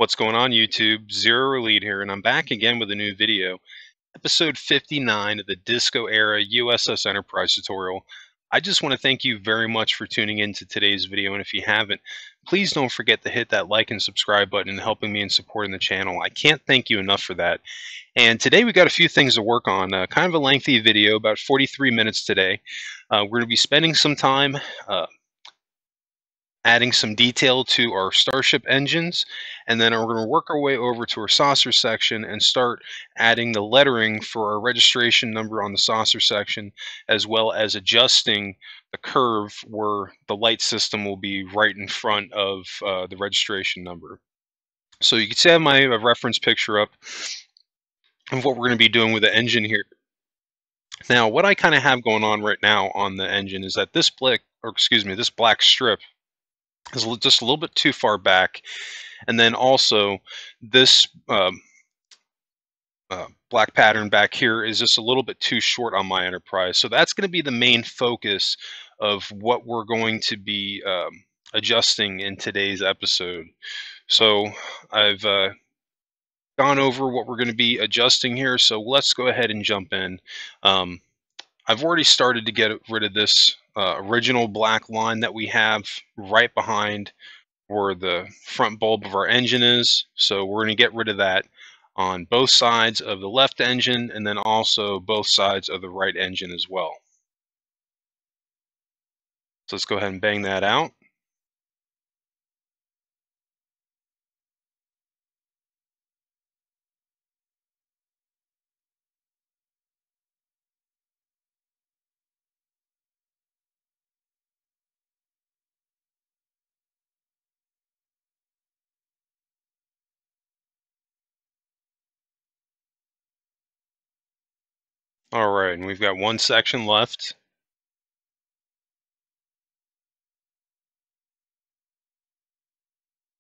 What's going on, YouTube? Zero Lead here, and I'm back again with a new video. Episode 59 of the Disco Era u.s.s Enterprise tutorial. I just want to thank you very much for tuning in to today's video, and if you haven't, please don't forget to hit that like and subscribe button and helping me in supporting the channel. I can't thank you enough for that. And today we got a few things to work on. Kind of a lengthy video, about 43 minutes today. We're going to be spending some time adding some detail to our Starship engines, and then we're going to work our way over to our saucer section and start adding the lettering for our registration number on the saucer section, as well as adjusting the curve where the light system will be right in front of the registration number. So you can see I have my reference picture up of what we're going to be doing with the engine here. Now, what I kind of have going on right now on the engine is that this black strip is just a little bit too far back, and then also this black pattern back here is just a little bit too short on my Enterprise. So that's going to be the main focus of what we're going to be adjusting in today's episode. So I've gone over what we're going to be adjusting here, so let's go ahead and jump in. I've already started to get rid of this original black line that we have right behind where the front bulb of our engine is. So we're going to get rid of that on both sides of the left engine, and then also both sides of the right engine as well. So let's go ahead and bang that out. All right, and we've got one section left.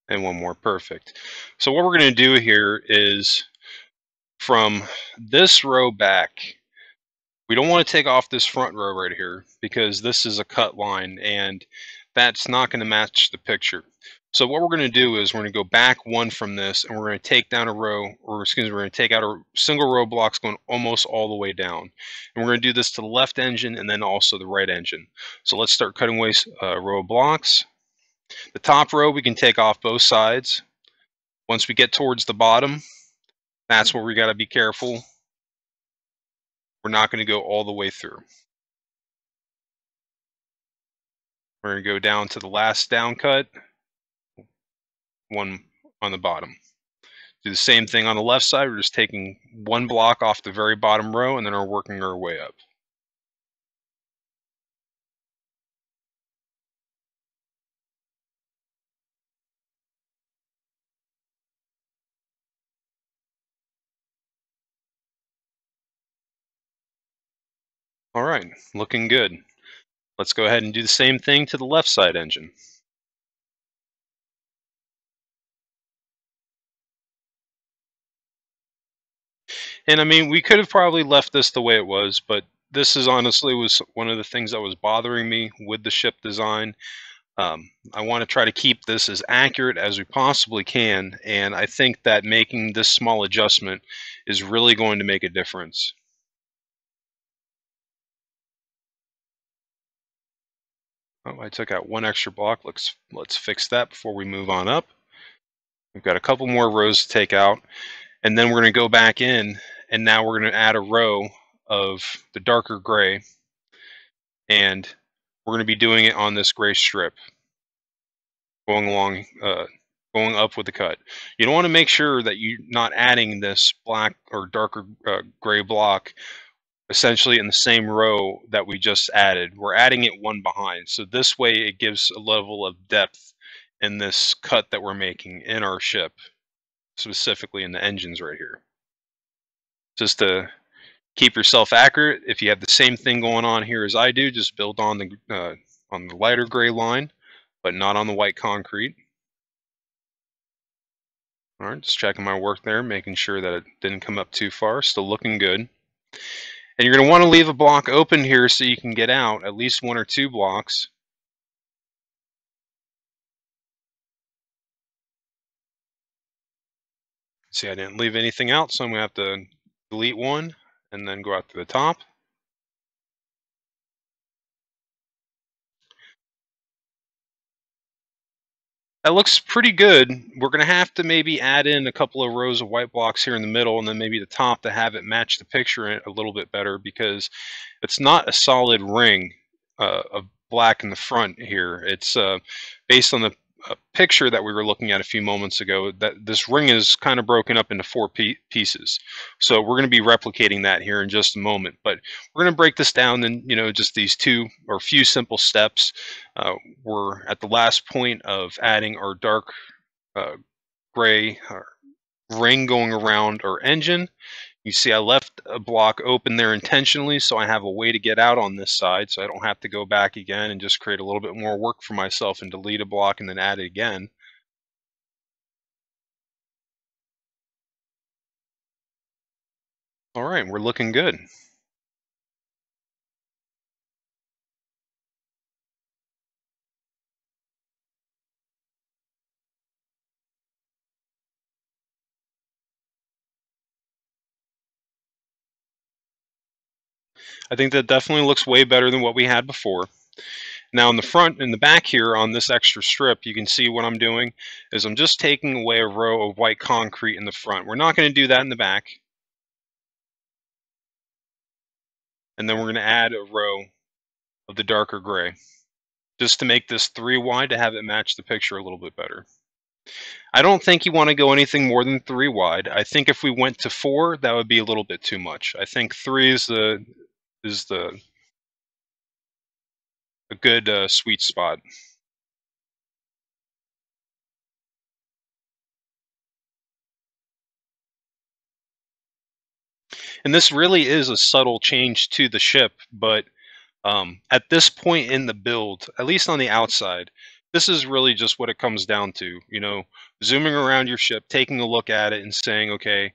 And one more, perfect. So what we're going to do here is from this row back, we don't want to take off this front row right here because this is a cut line and that's not going to match the picture. So what we're going to do is we're going to go back one from this, and we're going to take down a row, or excuse me, we're going to take out a single row of blocks going almost all the way down. And we're going to do this to the left engine and then also the right engine. So let's start cutting away a row of blocks. The top row we can take off both sides. Once we get towards the bottom, that's where we got to be careful. We're not going to go all the way through. We're going to go down to the last down cut, one on the bottom. Do the same thing on the left side. We're just taking one block off the very bottom row, and then we're working our way up. All right, looking good. Let's go ahead and do the same thing to the left side engine. And I mean, we could have probably left this the way it was, but this is honestly was one of the things that was bothering me with the ship design. I want to try to keep this as accurate as we possibly can, and I think that making this small adjustment is really going to make a difference. Oh, I took out one extra block. Let's fix that before we move on up. We've got a couple more rows to take out, and then we're going to go back in, and now we're going to add a row of the darker gray, and we're going to be doing it on this gray strip, going along, going up with the cut. You don't want to make sure that you're not adding this black or darker gray block essentially in the same row that we just added. We're adding it one behind, so this way it gives a level of depth in this cut that we're making in our ship, specifically in the engines right here. Just to keep yourself accurate, if you have the same thing going on here as I do, just build on the lighter gray line, but not on the white concrete. All right, just checking my work there, making sure that it didn't come up too far. Still looking good. And you're going to want to leave a block open here so you can get out, at least one or two blocks. See, I didn't leave anything out, so I'm gonna have to delete one and then go out to the top. That looks pretty good. We're going to have to maybe add in a couple of rows of white blocks here in the middle and then maybe the top to have it match the picture a little bit better, because it's not a solid ring of black in the front here. It's based on the picture that we were looking at a few moments ago, that this ring is kind of broken up into four pieces. So we're going to be replicating that here in just a moment. But we're going to break this down in, just these two or few simple steps. We're at the last point of adding our dark uh, gray ring going around our engine. You see I left a block open there intentionally so I have a way to get out on this side, so I don't have to go back again and just create a little bit more work for myself and delete a block and then add it again. All right, we're looking good. I think that definitely looks way better than what we had before. Now in the front and the back here on this extra strip, you can see what I'm doing is I'm just taking away a row of white concrete in the front. We're not going to do that in the back. And then we're going to add a row of the darker gray, just to make this 3 wide to have it match the picture a little bit better. I don't think you want to go anything more than 3 wide. I think if we went to 4, that would be a little bit too much. I think 3 is a good sweet spot. And this really is a subtle change to the ship, but at this point in the build, at least on the outside, this is really just what it comes down to. Zooming around your ship, taking a look at it, and saying, okay,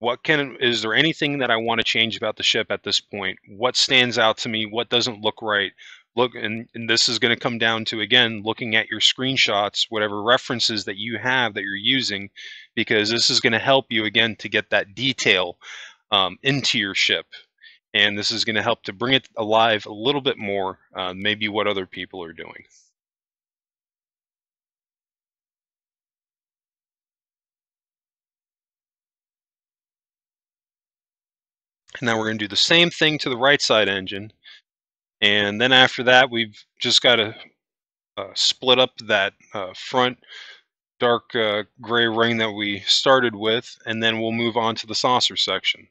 is there anything that I want to change about the ship at this point? What stands out to me? What doesn't look right? And this is going to come down to, again, looking at your screenshots, whatever references that you have that you're using, because this is going to help you again to get that detail into your ship. And this is going to help to bring it alive a little bit more, maybe what other people are doing. And now we're going to do the same thing to the right side engine. And then after that, we've just got to split up that front dark gray ring that we started with, and then we'll move on to the saucer section.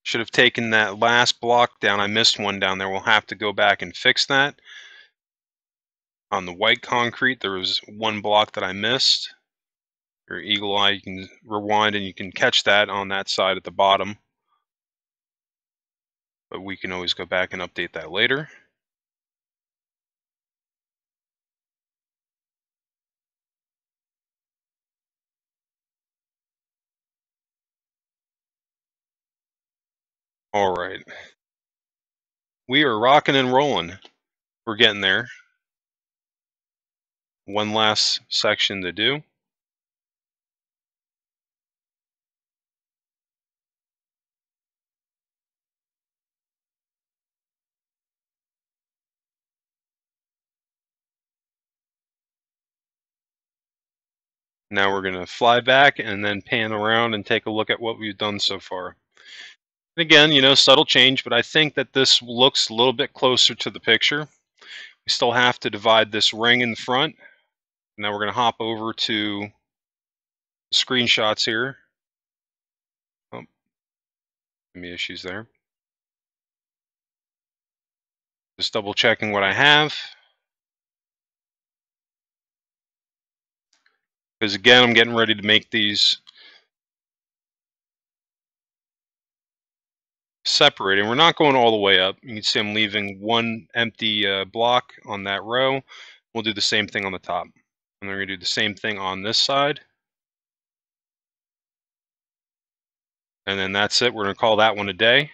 Should have taken that last block down. I missed one down there. We'll have to go back and fix that. On the white concrete, there was one block that I missed. Your eagle eye, you can rewind and you can catch that on that side at the bottom. But we can always go back and update that later. All right. We are rocking and rolling. We're getting there. One last section to do. Now we're going to fly back and then pan around and take a look at what we've done so far. Again, subtle change, but I think that this looks a little bit closer to the picture. We still have to divide this ring in the front. Now we're going to hop over to screenshots here. Oh, any issues there. Just double checking what I have. Because again, I'm getting ready to make these separating. We're not going all the way up. You can see I'm leaving one empty block on that row. We'll do the same thing on the top. And we're going to do the same thing on this side. And then that's it. We're going to call that one a day.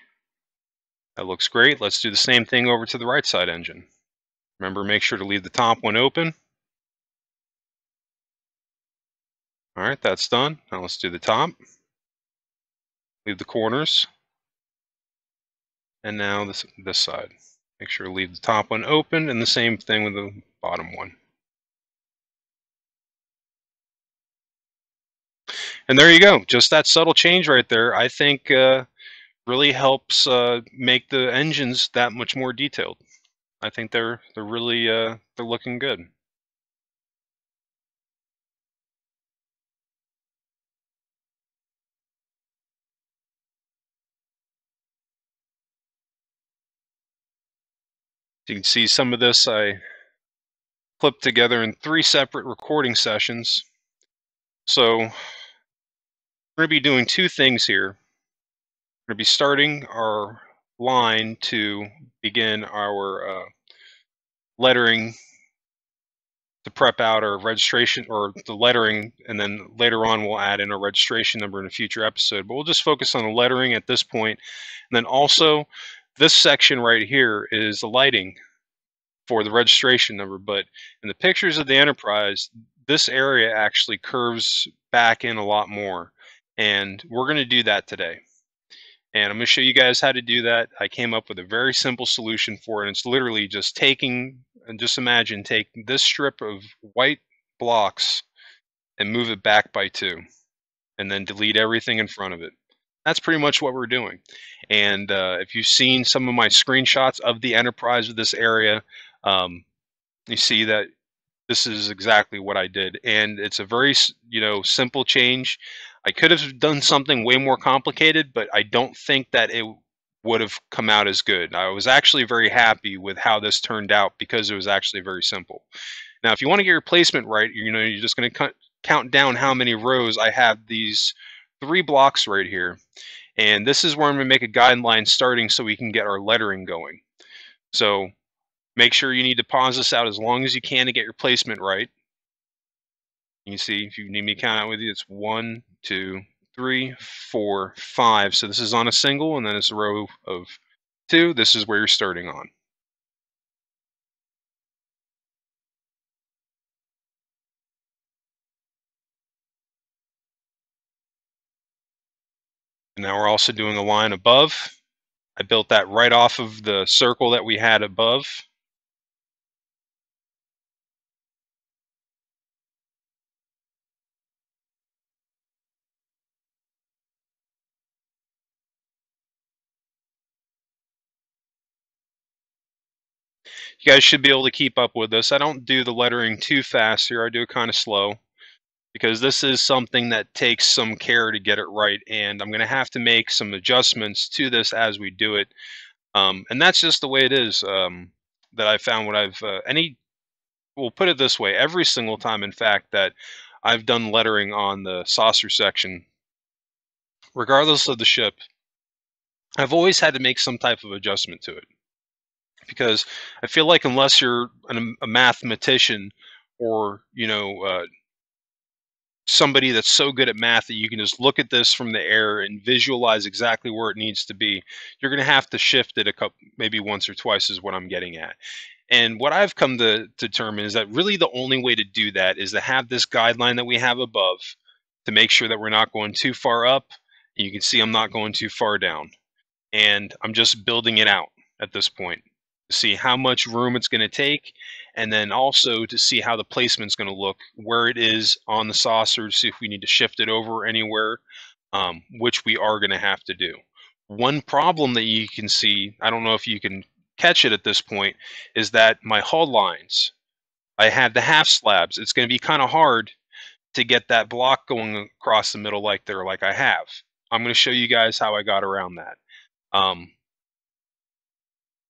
That looks great. Let's do the same thing over to the right side engine. Remember, make sure to leave the top one open. All right, that's done. Now let's do the top. Leave the corners. And now this side. Make sure to leave the top one open, and the same thing with the bottom one. And there you go. Just that subtle change right there, I think really helps make the engines that much more detailed. I think they're really they're looking good. You can see some of this I clipped together in 3 separate recording sessions. So we're going to be doing 2 things here. We're going to be starting our line to begin our lettering to prep out our registration or the lettering, and then later on we'll add in a registration number in a future episode. But we'll just focus on the lettering at this point. And then also this section right here is the lighting for the registration number. But in the pictures of the Enterprise, this area actually curves back in a lot more. And we're going to do that today. And I'm going to show you guys how to do that. I came up with a very simple solution for it. And it's literally just taking, and just imagine, take this strip of white blocks and move it back by 2, and then delete everything in front of it. That's pretty much what we're doing. And if you've seen some of my screenshots of the Enterprise of this area, you see that this is exactly what I did. And it's a very, simple change. I could have done something way more complicated, but I don't think that it would have come out as good. I was actually very happy with how this turned out because it was actually very simple. Now, if you want to get your placement right, you're just going to count down how many rows. I have these 3 blocks right here. And this is where I'm going to make a guideline starting so we can get our lettering going. So make sure you need to pause this out as long as you can to get your placement right. You can see, if you need me to count out with you, it's 1, 2, 3, 4, 5. So this is on a single, and then it's a row of 2. This is where you're starting on. And now we're also doing a line above. I built that right off of the circle that we had above. You guys should be able to keep up with this. I don't do the lettering too fast here. I do it kind of slow because this is something that takes some care to get it right. And I'm going to have to make some adjustments to this as we do it. And that's just the way it is that I found what I've, we'll put it this way, every single time, in fact, that I've done lettering on the saucer section, regardless of the ship, I've always had to make some type of adjustment to it. Because I feel like unless you're a mathematician or, somebody that's so good at math that you can just look at this from the air and visualize exactly where it needs to be, you're going to have to shift it maybe once or twice is what I'm getting at. And what I've come to determine is that really the only way to do that is to have this guideline that we have above to make sure that we're not going too far up. You can see I'm not going too far down. And I'm just building it out at this point to see how much room it's going to take, and then also to see how the placement's going to look, where it is on the saucer, to see if we need to shift it over anywhere, which we are going to have to do. One problem that you can see, I don't know if you can catch it at this point, is that my hull lines, I have the half slabs. It's going to be kind of hard to get that block going across the middle like I have. I'm going to show you guys how I got around that.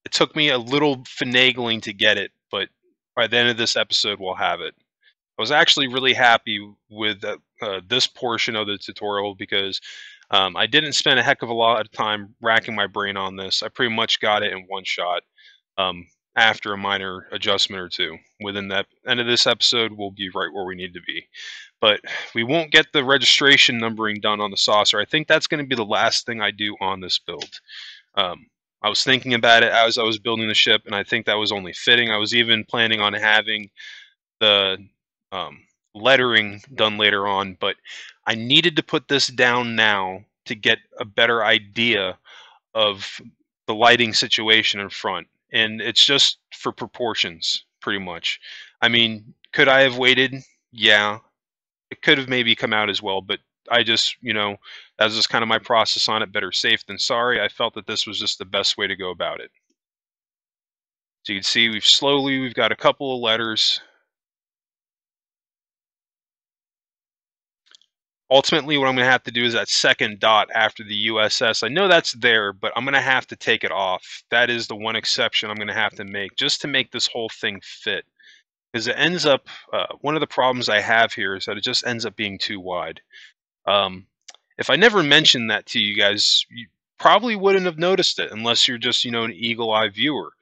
It took me a little finagling to get it, but by the end of this episode, we'll have it. I was actually really happy with this portion of the tutorial because I didn't spend a heck of a lot of time racking my brain on this. I pretty much got it in one shot. after a minor adjustment or two. Within the end of this episode, we'll be right where we need to be. But we won't get the registration numbering done on the saucer. I think that's going to be the last thing I do on this build. I was thinking about it as I was building the ship, and I think that was only fitting. I was even planning on having the lettering done later on, but I needed to put this down now to get a better idea of the lighting situation in front. And it's just for proportions, pretty much. I mean, could I have waited? Yeah, it could have maybe come out as well, but I just, that was just kind of my process on it. Better safe than sorry. I felt that this was just the best way to go about it. So you can see we've got a couple of letters. Ultimately, what I'm going to have to do is that second dot after the u.s.s. I know that's there, but I'm going to have to take it off. That is the one exception I'm going to have to make just to make this whole thing fit. Because it ends up, one of the problems I have here is that it just ends up being too wide. If I never mentioned that to you guys, you probably wouldn't have noticed it unless you're just, an eagle-eye viewer.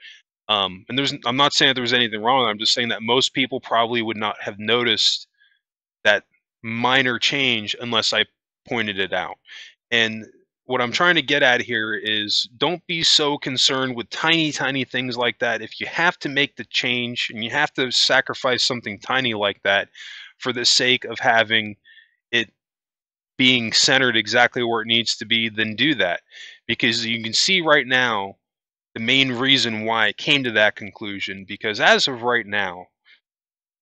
And I'm not saying that there was anything wrong. I'm just saying that most people probably would not have noticed that minor change unless I pointed it out. And what I'm trying to get at here is don't be so concerned with tiny, tiny things like that. If you have to make the change and you have to sacrifice something tiny like that for the sake of having it being centered exactly where it needs to be, then do that. Because you can see right now the main reason why I came to that conclusion. Because as of right now,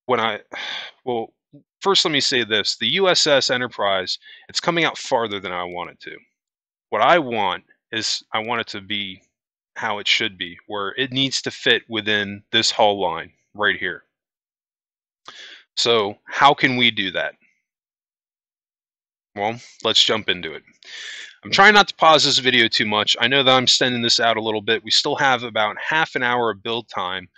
well, first let me say this. The u.s.s. Enterprise, it's coming out farther than I want it to. What I want is I want it to be how it should be, where it needs to fit within this hull line right here. So how can we do that? Well, let's jump into it. I'm trying not to pause this video too much. I know that I'm extending this out a little bit. We still have about half an hour of build time.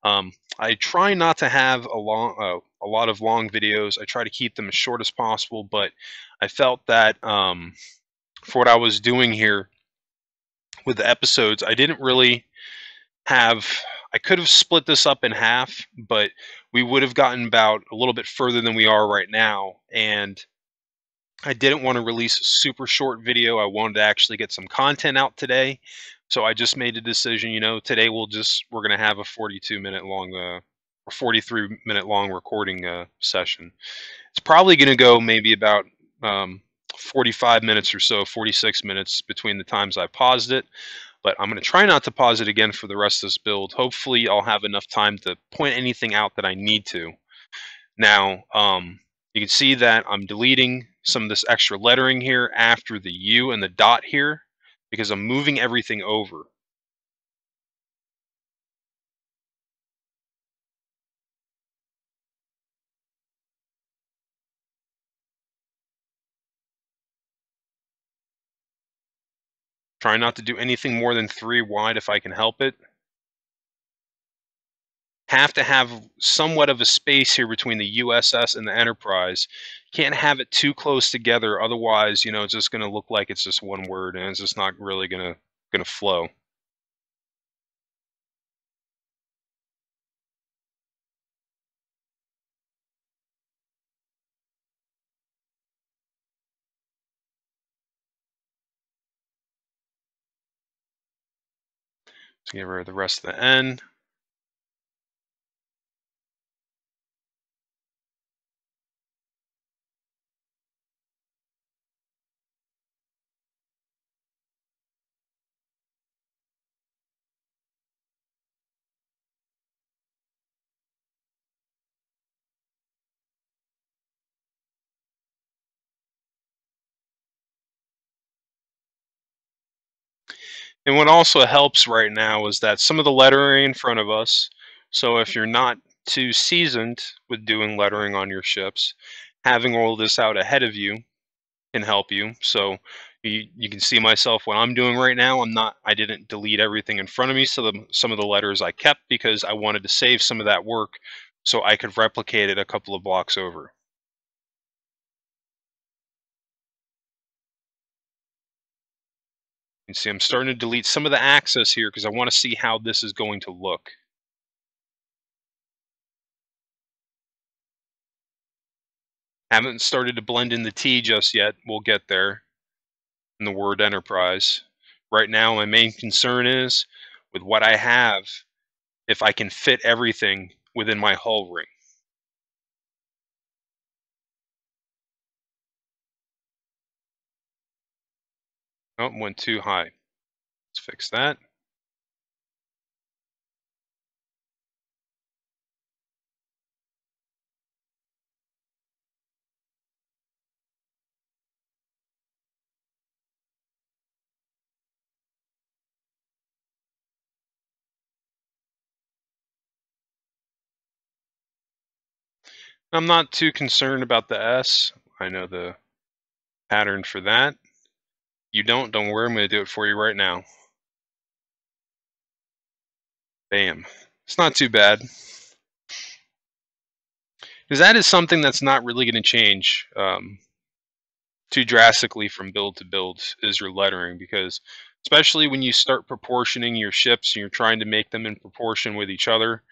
I try not to have a lot of long videos. I try to keep them as short as possible, but I felt that for what I was doing here with the episodes, I didn't really have. I could have split this up in half, but we would have gotten about a little bit further than we are right now. And I didn't want to release a super short video. I wanted to actually get some content out today. So I just made a decision, today we're going to have a 42-minute long or 43-minute long recording session. It's probably going to go maybe about 45 minutes or so, 46 minutes between the times I paused it. But I'm going to try not to pause it again for the rest of this build. Hopefully I'll have enough time to point anything out that I need to. Now, you can see that I'm deleting some of this extra lettering here after the U and the dot here because I'm moving everything over. Try not to do anything more than 3 wide if I can help it. Have to have somewhat of a space here between the u.s.s. and the Enterprise. Can't have it too close together, otherwise, it's just going to look like it's just one word, and it's just not really going to flow. So get rid of the rest of the N. And what also helps right now is that some of the lettering in front of us, so if you're not too seasoned with doing lettering on your ships, having all this out ahead of you can help you. So you can see myself what I'm doing right now. I didn't delete everything in front of me, so some of the letters I kept because I wanted to save some of that work so I could replicate it a couple of blocks over. You can see I'm starting to delete some of the access here because I want to see how this is going to look. Haven't started to blend in the T just yet. We'll get there in the word enterprise. Right now, my main concern is with what I have, if I can fit everything within my hull ring. Oh, went too high. Let's fix that. I'm not too concerned about the S. I know the pattern for that. You don't worry, I'm going to do it for you right now. Bam. It's not too bad. Because that is something that's not really going to change too drastically from build to build, is your lettering. Because especially when you start proportioning your ships and you're trying to make them in proportion with each other,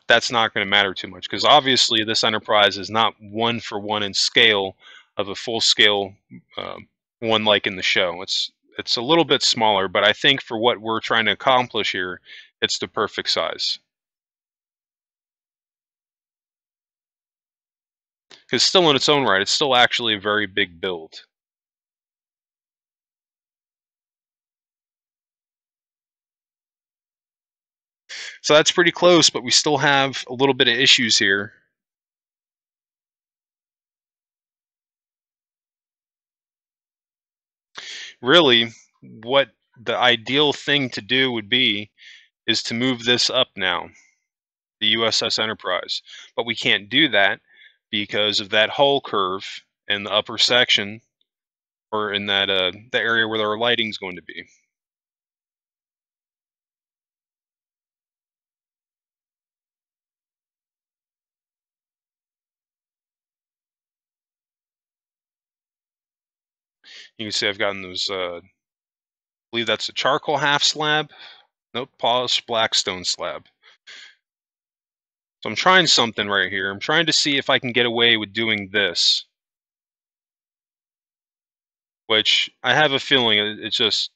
that's not going to matter too much. Because obviously this Enterprise is not one for one in scale of a full scale one like in the show. It's a little bit smaller, but I think for what we're trying to accomplish here, it's the perfect size. Because still in its own right, it's still actually a very big build. So that's pretty close, but we still have a little bit of issues here. Really, what the ideal thing to do would be is to move this up now, the u.s.s Enterprise. But we can't do that because of that hull curve in the upper section, or in that the area where our lighting's going to be. You can see I've gotten those, I believe that's a charcoal half slab. Nope, polished blackstone slab. So I'm trying something right here. I'm trying to see if I can get away with doing this. Which I have a feeling it's just,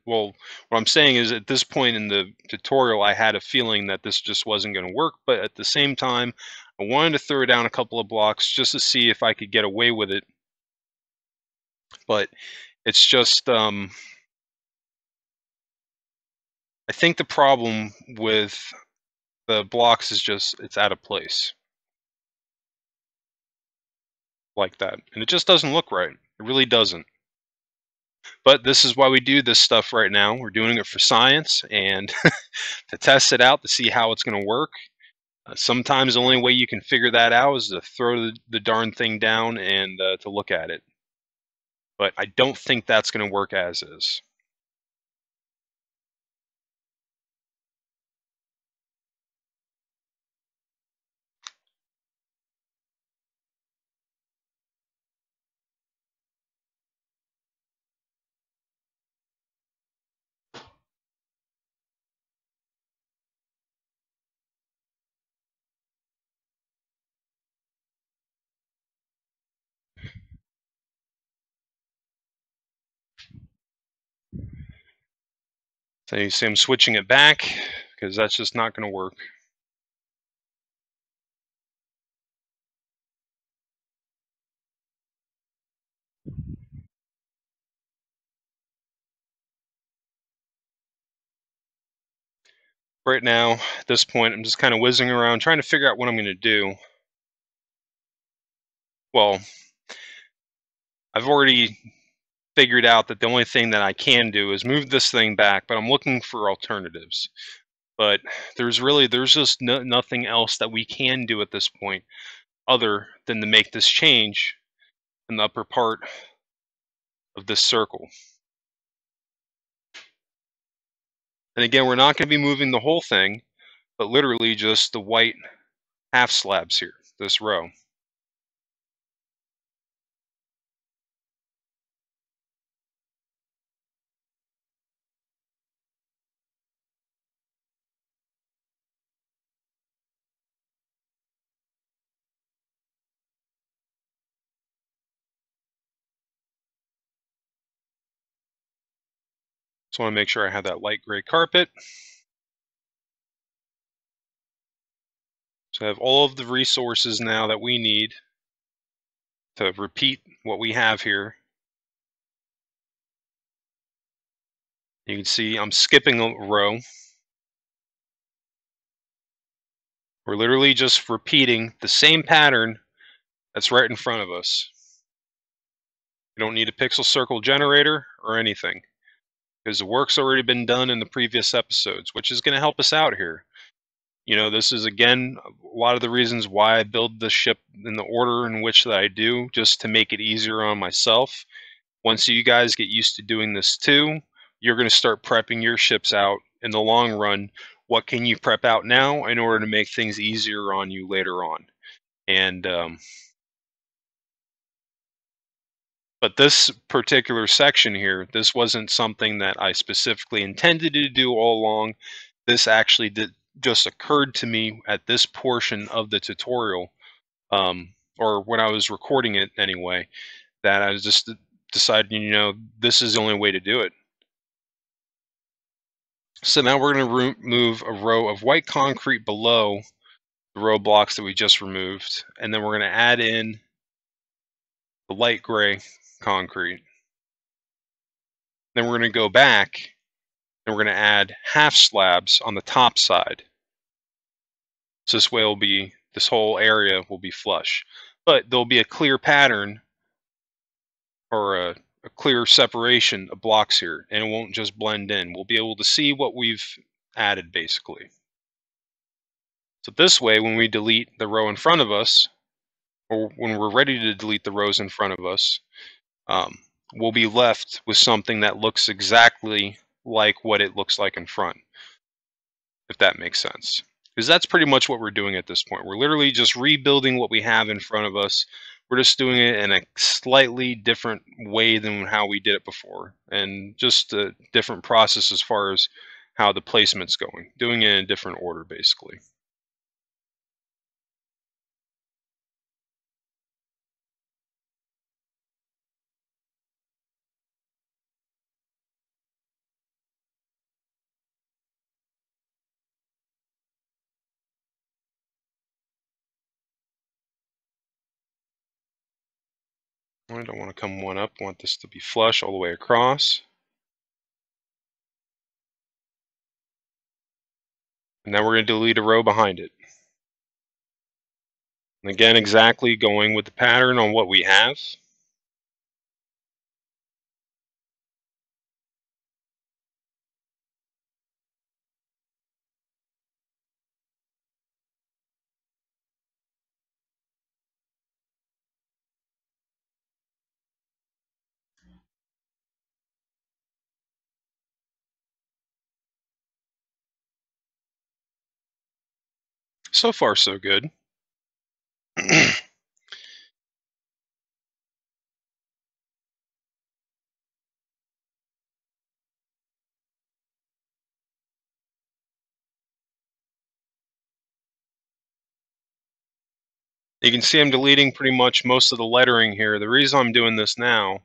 well, what I'm saying is at this point in the tutorial, I had a feeling that this just wasn't going to work. But at the same time, I wanted to throw down a couple of blocks just to see if I could get away with it. But it's just, I think the problem with the blocks is just it's out of place like that. And it just doesn't look right. It really doesn't. But this is why we do this stuff right now. We're doing it for science and to test it out to see how it's going to work. Sometimes the only way you can figure that out is to throw the darn thing down and to look at it. But I don't think that's going to work as is. So you see I'm switching it back because that's just not going to work. Right now, at this point, I'm just kind of whizzing around trying to figure out what I'm going to do. Well, I've already figured out that the only thing that I can do is move this thing back, but I'm looking for alternatives. But there's just nothing else that we can do at this point other than to make this change in the upper part of this circle. And again, we're not going to be moving the whole thing, but literally just the white half slabs here, this row. Just want to make sure I have that light gray carpet. So I have all of the resources now that we need to repeat what we have here. You can see I'm skipping a row. We're literally just repeating the same pattern that's right in front of us. You don't need a pixel circle generator or anything, because the work's already been done in the previous episodes, which is going to help us out here. You know, this is, again, a lot of the reasons why I build the ship in the order in which that I do, just to make it easier on myself. Once you guys get used to doing this too, you're going to start prepping your ships out in the long run. What can you prep out now in order to make things easier on you later on? And but this particular section here, this wasn't something that I specifically intended to do all along. This actually just occurred to me at this portion of the tutorial, or when I was recording it anyway, that I was just deciding, you know, this is the only way to do it. So now we're going to remove a row of white concrete below the row blocks that we just removed, and then we're going to add in the light gray concrete. Then we're going to go back and we're going to add half slabs on the top side. So this way this whole area will be flush. But there'll be a clear pattern, or a clear separation of blocks here, and it won't just blend in. We'll be able to see what we've added, basically. So this way, when we delete the row in front of us, or when we're ready to delete the rows in front of us, we'll be left with something that looks exactly like what it looks like in front, if that makes sense. Because that's pretty much what we're doing at this point. We're literally just rebuilding what we have in front of us. We're just doing it in a slightly different way than how we did it before, and just a different process as far as how the placement's going. Doing it in a different order, basically. I don't want to come one up. I want this to be flush all the way across. And now we're going to delete a row behind it. And again, exactly going with the pattern on what we have. So far, so good. You can see I'm deleting pretty much most of the lettering here. The reason I'm doing this now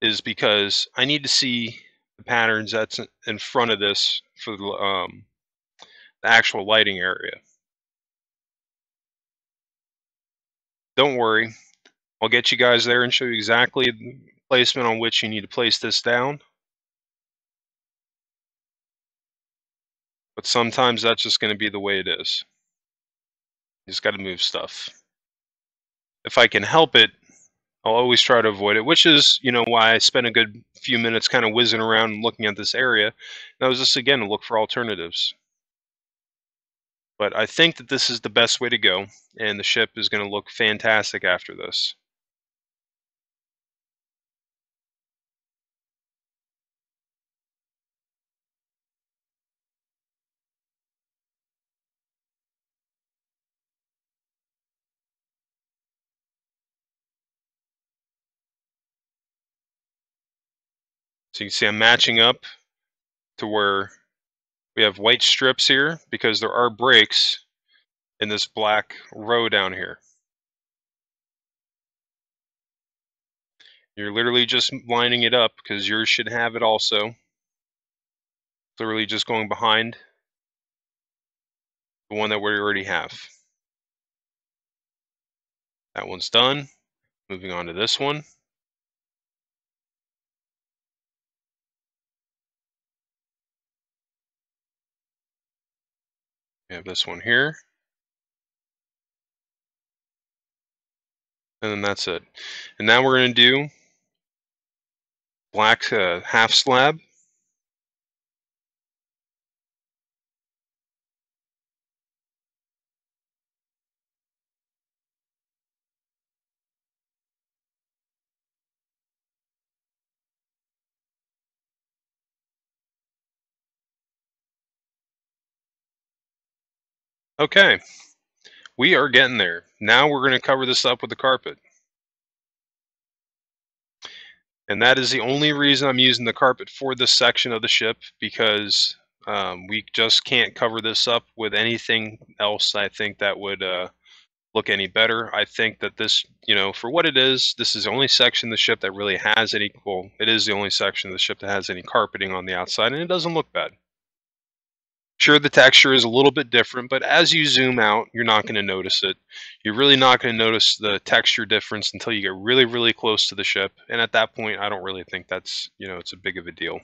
is because I need to see the patterns that's in front of this for the actual lighting area. Don't worry, I'll get you guys there and show you exactly the placement on which you need to place this down. But sometimes that's just going to be the way it is. You just got to move stuff. If I can help it, I'll always try to avoid it, which is, you know, why I spent a good few minutes kind of whizzing around and looking at this area. That was just, again, to look for alternatives. But I think that this is the best way to go, and the ship is going to look fantastic after this. So you can see I'm matching up to where we have white strips here because there are breaks in this black row down here. You're literally just lining it up because yours should have it also. Literally just going behind the one that we already have. That one's done. Moving on to this one. We have this one here. And then that's it. And now we're going to do black half slab. Okay, we are getting there. Now we're going to cover this up with the carpet. And that is the only reason I'm using the carpet for this section of the ship, because we just can't cover this up with anything else. I think that would look any better. I think that this, for what it is, this is the only section of the ship that really has any, well, it is the only section of the ship that has any carpeting on the outside, and it doesn't look bad. Sure, the texture is a little bit different, but as you zoom out, you're not going to notice it. You're really not going to notice the texture difference until you get really, really close to the ship. And at that point, I don't really think that's, it's a big of a deal.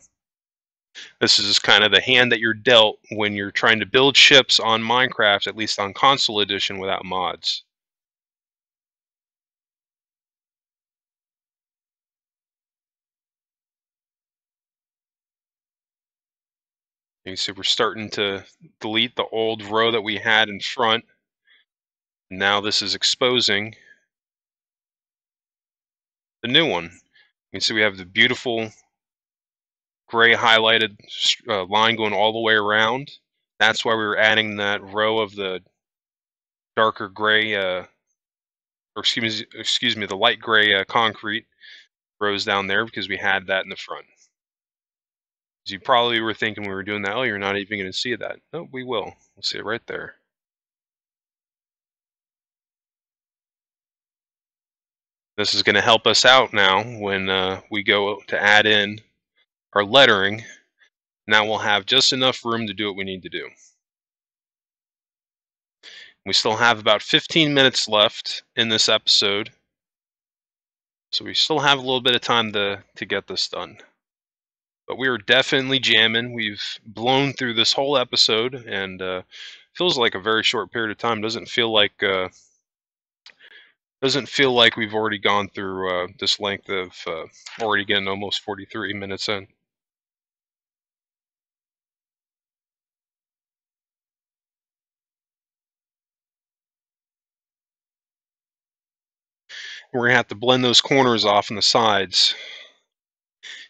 This is just kind of the hand that you're dealt when you're trying to build ships on Minecraft, at least on console edition, without mods. You can see we're starting to delete the old row that we had in front. Now this is exposing the new one. You can see we have the beautiful gray highlighted line going all the way around. That's why we were adding that row of the darker gray, or excuse me, the light gray concrete rows down there, because we had that in the front. So you probably were thinking we were doing that, oh, you're not even going to see that. No, we will. We'll see it right there. This is going to help us out now when we go to add in our lettering. Now we'll have just enough room to do what we need to do. We still have about 15 minutes left in this episode, so we still have a little bit of time to get this done. But we are definitely jamming. We've blown through this whole episode, and feels like a very short period of time. Doesn't feel like we've already gone through this length of already getting almost 43 minutes in. We're gonna have to blend those corners off on the sides.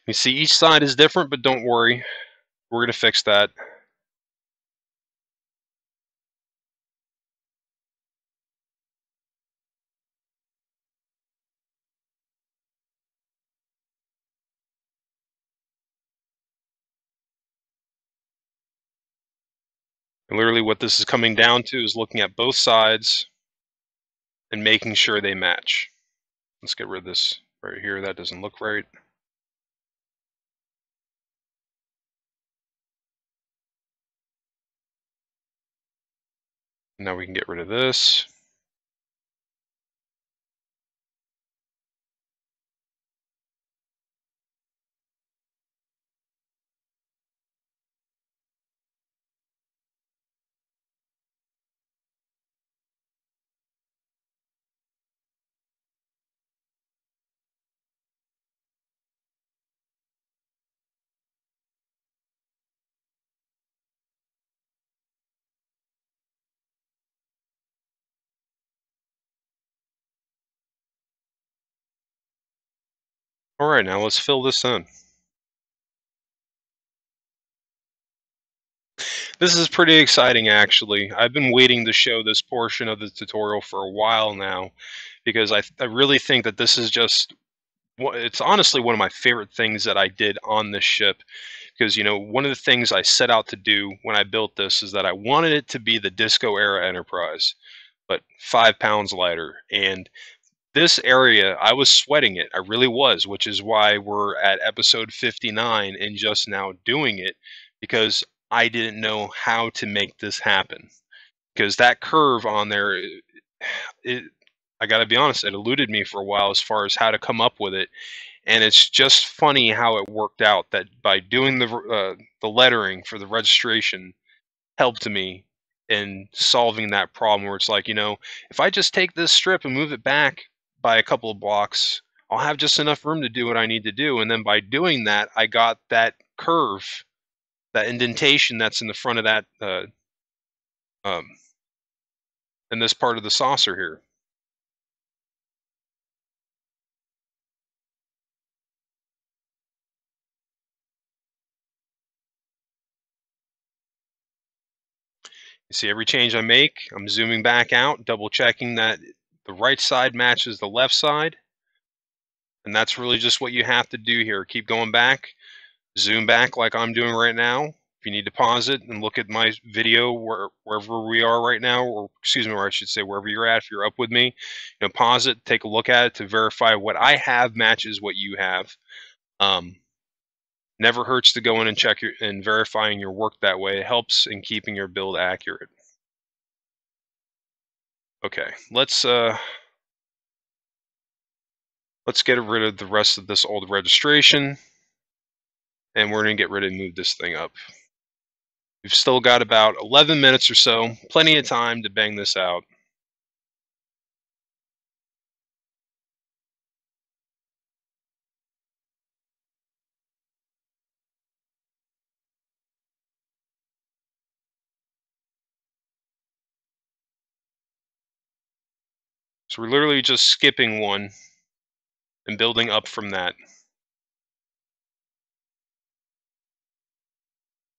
You see, each side is different, but don't worry, we're gonna fix that. And literally what this is coming down to is looking at both sides and making sure they match. Let's get rid of this right here. That doesn't look right. Now we can get rid of this. All right, now let's fill this in. This is pretty exciting, actually. I've been waiting to show this portion of the tutorial for a while now, because I really think that this is just, it's honestly one of my favorite things that I did on this ship. Because, one of the things I set out to do when I built this is that I wanted it to be the Disco era Enterprise, but 5 pounds lighter. And this area, I was sweating it. I really was, which is why we're at episode 59 and just now doing it, because I didn't know how to make this happen. Because that curve on there, it I got to be honest, it eluded me for a while as far as how to come up with it. And it's just funny how it worked out that by doing the lettering for the registration helped me in solving that problem where it's like, if I just take this strip and move it back by a couple of blocks, I'll have just enough room to do what I need to do. And then by doing that, I got that curve, that indentation that's in the front of that, um, in this part of the saucer here. You see every change I make, I'm zooming back out, double checking that the right side matches the left side. And that's really just what you have to do here. Keep going back, zoom back like I'm doing right now. If you need to pause it and look at my video wherever we are right now, or excuse me, or I should say wherever you're at, if you're up with me, pause it, take a look at it to verify what I have matches what you have. Never hurts to go in and check and verifying your work that way. It helps in keeping your build accurate. Okay, let's get rid of the rest of this old registration, and we're gonna get ready to move this thing up. We've still got about 11 minutes or so, plenty of time to bang this out. So we're literally just skipping one and building up from that.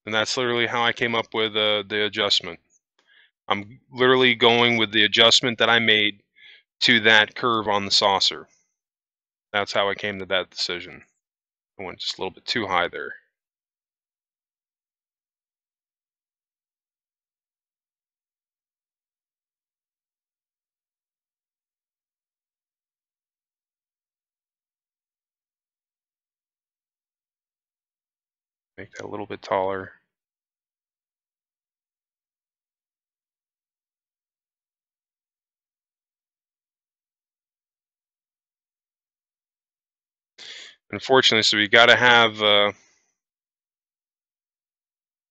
And that's literally how I came up with the adjustment. I'm literally going with the adjustment that I made to that curve on the saucer. That's how I came to that decision. I went just a little bit too high there. Make that a little bit taller. Unfortunately, so we got to have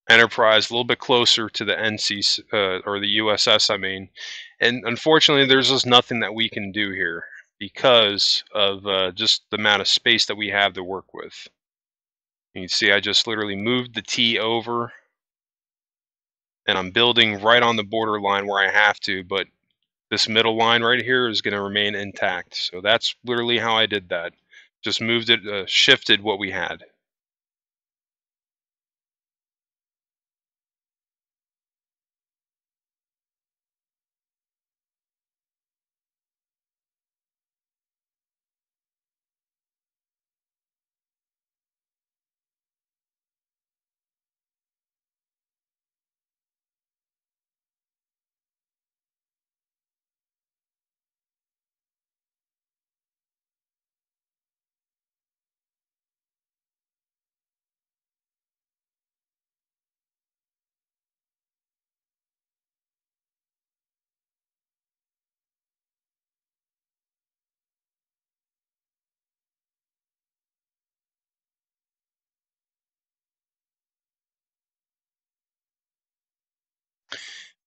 Enterprise a little bit closer to the NC or the USS, I mean. And unfortunately, there's just nothing that we can do here because of just the amount of space that we have to work with. You can see I just literally moved the T over, and I'm building right on the border line where I have to, but this middle line right here is going to remain intact. So that's literally how I did that. Just moved it, shifted what we had.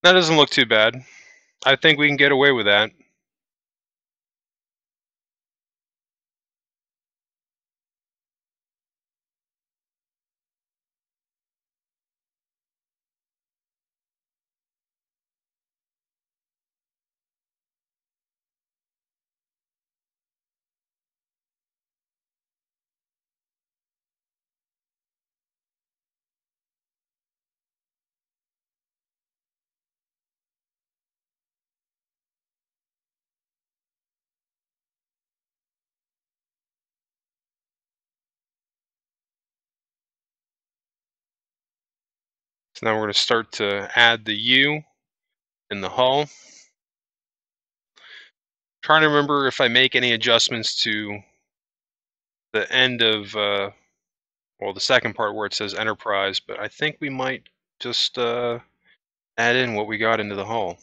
That doesn't look too bad. I think we can get away with that. So now we're going to start to add the U in the hull. Trying to remember if I make any adjustments to the end of well, the second part where it says enterprise, but I think we might just add in what we got into the hull.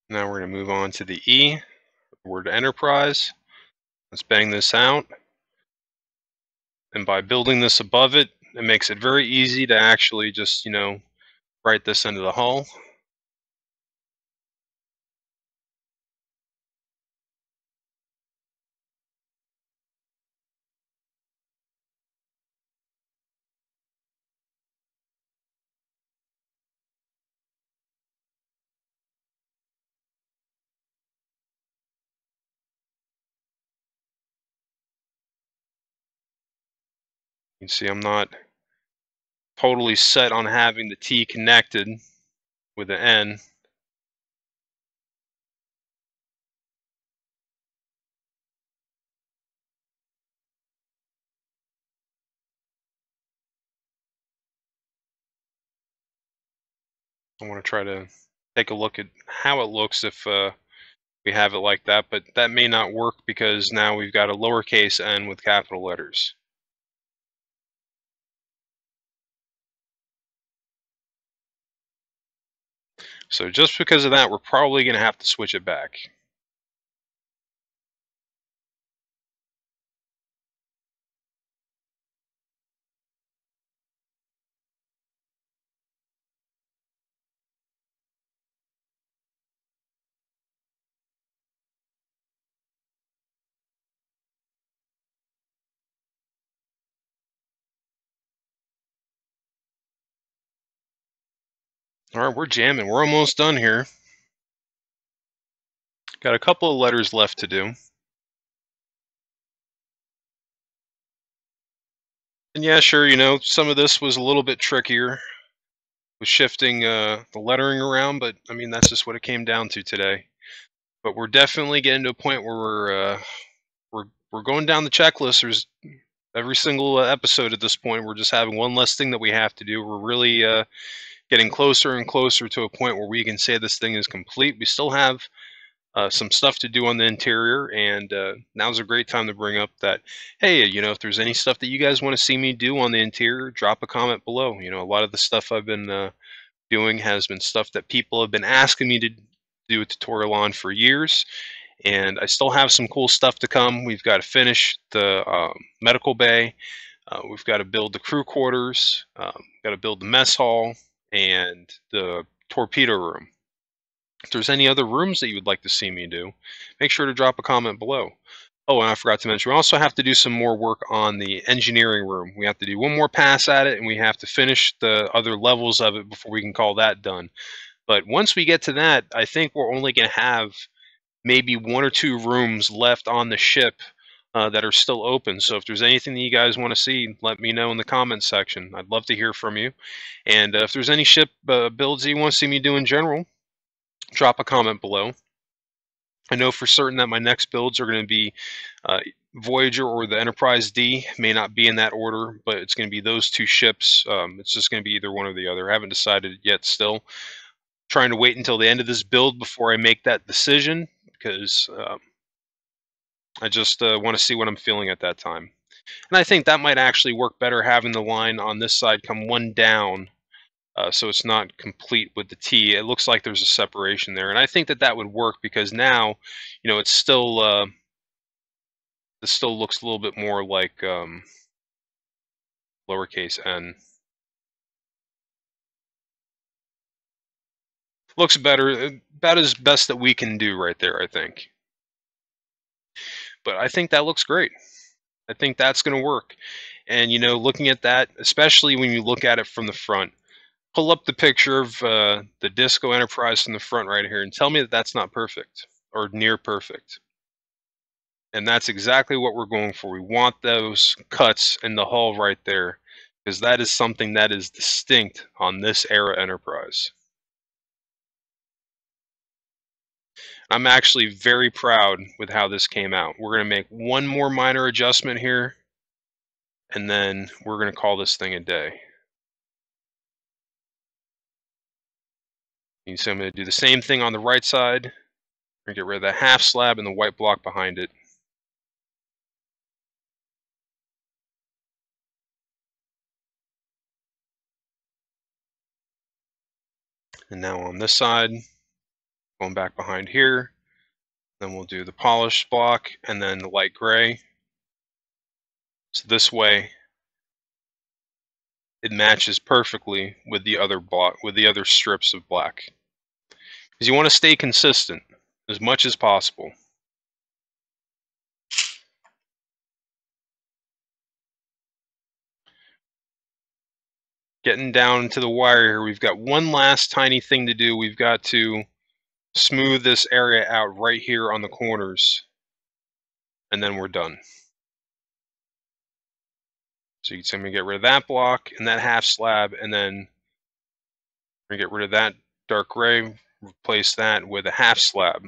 Now we're going to move on to the E, the word enterprise. Let's bang this out. And by building this above it, it makes it very easy to actually just, write this into the hull. You can see I'm not totally set on having the T connected with the N. I want to try to take a look at how it looks if we have it like that, but that may not work because now we've got a lowercase n with capital letters. So just because of that, we're probably going to have to switch it back. All right, we're jamming. We're almost done here. Got a couple of letters left to do. And yeah, sure, some of this was a little bit trickier with shifting the lettering around, but I mean, that's just what it came down to today. But we're definitely getting to a point where we're going down the checklist. There's every single episode at this point. We're just having one less thing that we have to do. We're really getting closer and closer to a point where we can say this thing is complete. We still have some stuff to do on the interior, and now's a great time to bring up that, hey, if there's any stuff that you guys want to see me do on the interior, drop a comment below. A lot of the stuff I've been doing has been stuff that people have been asking me to do a tutorial on for years, and I still have some cool stuff to come. We've got to finish the medical bay. We've got to build the crew quarters, got to build the mess hall, and the torpedo room. If there's any other rooms that you would like to see me do, make sure to drop a comment below. Oh, and I forgot to mention, we also have to do some more work on the engineering room. We have to do one more pass at it, and we have to finish the other levels of it before we can call that done. But once we get to that, I think we're only going to have maybe one or two rooms left on the ship that are still open. So if there's anything that you guys want to see, let me know in the comments section. I'd love to hear from you. And if there's any ship builds that you want to see me do in general, drop a comment below. I know for certain that my next builds are going to be Voyager or the Enterprise D. May not be in that order, but it's going to be those two ships. It's just going to be either one or the other. I haven't decided yet still. Trying to wait until the end of this build before I make that decision, because I just want to see what I'm feeling at that time. And I think that might actually work better, having the line on this side come one down, so it's not complete with the T. It looks like there's a separation there, and I think that would work because now, it's still this still looks a little bit more like lowercase n. Looks better, about as best that we can do right there, I think. But I think that looks great. I think that's going to work. And looking at that, especially when you look at it from the front, pull up the picture of the Disco Enterprise from the front right here and tell me that that's not perfect or near perfect. And that's exactly what we're going for. We want those cuts in the hull right there, because that is something that is distinct on this era Enterprise. I'm actually very proud with how this came out. We're going to make one more minor adjustment here, and then we're going to call this thing a day. So I'm going to do the same thing on the right side. We're going to get rid of the half slab and the white block behind it. And now on this side, going back behind here, then we'll do the polished block and then the light gray. So this way, it matches perfectly with the other block, with the other strips of black. Because you want to stay consistent as much as possible. Getting down to the wire here, we've got one last tiny thing to do. We've got to smooth this area out right here on the corners, and then we're done. So you can see I'm going to get rid of that block and that half slab, and then we're going to get rid of that dark gray, replace that with a half slab.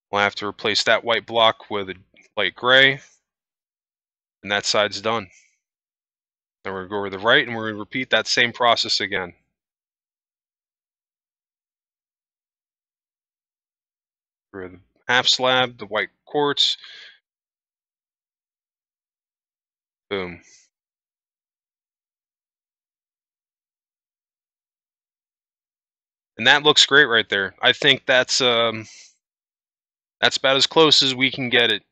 We'll have to replace that white block with a light gray, and that side's done. Then we're going to go over the right, and we're going to repeat that same process again. For the half slab, the white quartz, boom. And that looks great right there. I think that's about as close as we can get it.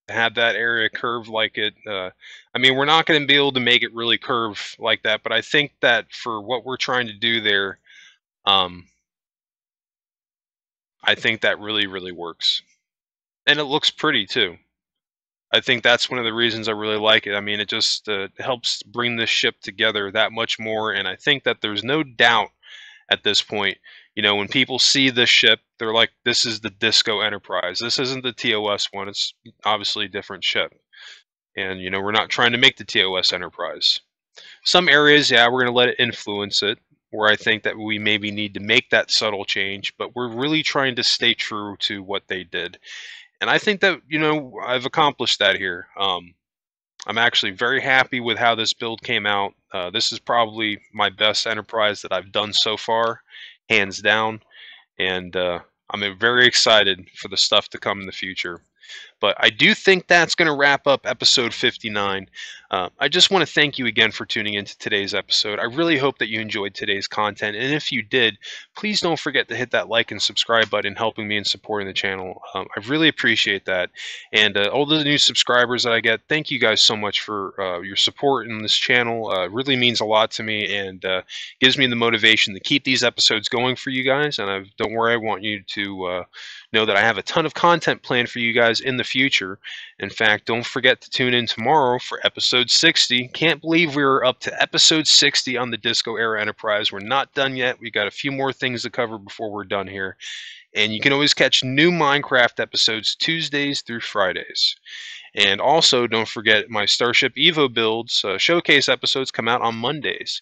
Have that area curved like it. I mean, we're not going to be able to make it really curve like that, but I think that for what we're trying to do there, I think that really, really works. And it looks pretty too. I think that's one of the reasons I really like it. I mean, it just helps bring this ship together that much more. And I think that there's no doubt at this point, you know, when people see this ship, they're like, this is the Disco Enterprise. This isn't the TOS one. It's obviously a different ship. And, you know, we're not trying to make the TOS Enterprise. Some areas, yeah, we're going to let it influence it, where I think that we maybe need to make that subtle change, but we're really trying to stay true to what they did. And I think that, you know, I've accomplished that here. I'm actually very happy with how this build came out. This is probably my best Enterprise that I've done so far, hands down. And I'm very excited for the stuff to come in the future. But I do think that's going to wrap up episode 59. I just want to thank you again for tuning into today's episode. I really hope that you enjoyed today's content. And if you did, please don't forget to hit that like and subscribe button, helping me in supporting the channel. I really appreciate that. And all the new subscribers that I get, thank you guys so much for your support in this channel. It really means a lot to me and gives me the motivation to keep these episodes going for you guys. And don't worry, I want you to know that I have a ton of content planned for you guys in the future. In fact, don't forget to tune in tomorrow for episode 60. Can't believe we were up to episode 60 on the Disco Era Enterprise. We're not done yet. We got a few more things to cover before we're done here. And you can always catch new Minecraft episodes Tuesdays through Fridays. And also, don't forget my Starship Evo builds showcase episodes come out on Mondays.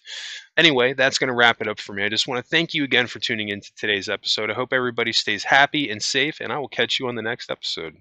Anyway, that's going to wrap it up for me. I just want to thank you again for tuning into today's episode. I hope everybody stays happy and safe, and I will catch you on the next episode.